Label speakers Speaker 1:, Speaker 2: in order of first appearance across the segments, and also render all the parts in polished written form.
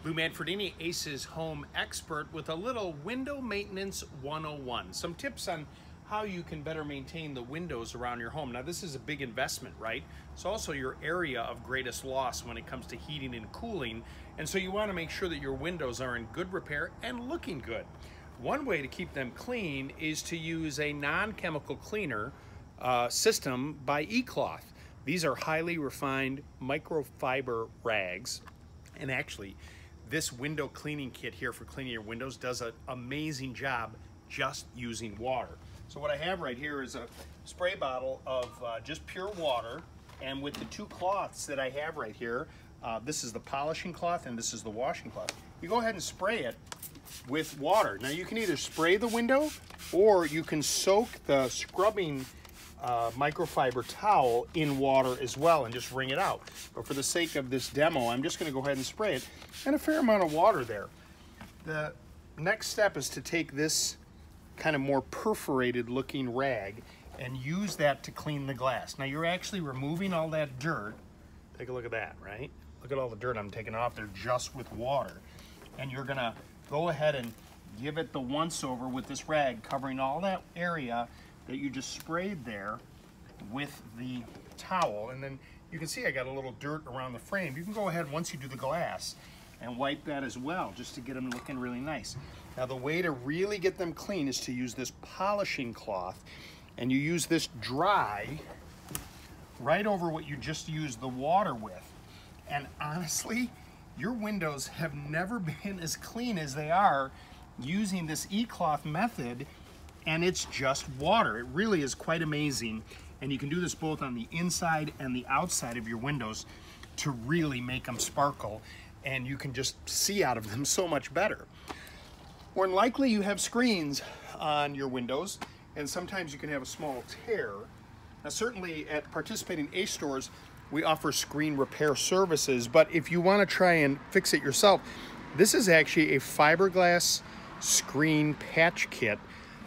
Speaker 1: Lou Manfredini, Ace's home expert, with a little window maintenance 101. Some tips on how you can better maintain the windows around your home. Now, this is a big investment, right? It's also your area of greatest loss when it comes to heating and cooling, and so you want to make sure that your windows are in good repair and looking good. One way to keep them clean is to use a non-chemical cleaner system by eCloth. These are highly refined microfiber rags, and actually this window cleaning kit here for cleaning your windows does an amazing job just using water. So what I have right here is a spray bottle of just pure water, and with the two cloths that I have right here, this is the polishing cloth and this is the washing cloth. You go ahead and spray it with water. Now you can either spray the window or you can soak the scrubbing microfiber towel in water as well and just wring it out. But for the sake of this demo, I'm just going to go ahead and spray it, and a fair amount of water there. The next step is to take this kind of more perforated looking rag and use that to clean the glass. Now you're actually removing all that dirt. Take a look at that, right? Look at all the dirt I'm taking off there just with water. And you're going to go ahead and give it the once over with this rag, covering all that area that you just sprayed there with the towel. And then you can see I got a little dirt around the frame. You can go ahead once you do the glass and wipe that as well, just to get them looking really nice. Now the way to really get them clean is to use this polishing cloth, and you use this dry right over what you just used the water with. And honestly, your windows have never been as clean as they are using this eCloth method, and it's just water. It really is quite amazing, and you can do this both on the inside and the outside of your windows to really make them sparkle, and you can just see out of them so much better. More than likely you have screens on your windows, and sometimes you can have a small tear. Now certainly at participating Ace stores, we offer screen repair services, but if you want to try and fix it yourself, this is actually a fiberglass screen patch kit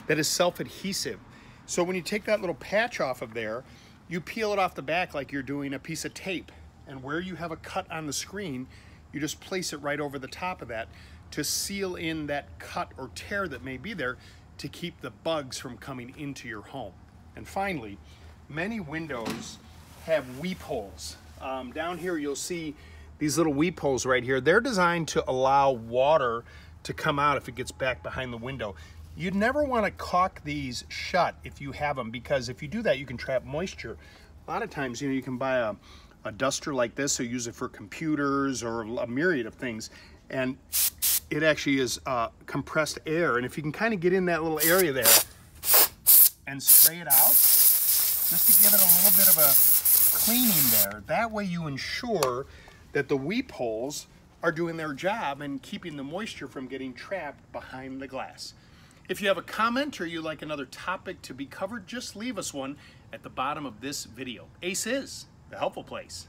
Speaker 1: that is self-adhesive. So when you take that little patch off of there, you peel it off the back like you're doing a piece of tape. And where you have a cut on the screen, you just place it right over the top of that to seal in that cut or tear that may be there to keep the bugs from coming into your home. And finally, many windows have weep holes. Down here you'll see these little weep holes right here. They're designed to allow water to come out if it gets back behind the window. You'd never want to caulk these shut if you have them, because if you do that, you can trap moisture. A lot of times, you can buy a duster like this, or use it for computers or a myriad of things, and it actually is compressed air. And if you can kind of get in that little area there and spray it out, just to give it a little bit of a cleaning there, that way you ensure that the weep holes are doing their job and keeping the moisture from getting trapped behind the glass. If you have a comment or you'd like another topic to be covered, just leave us one at the bottom of this video. Ace is the helpful place.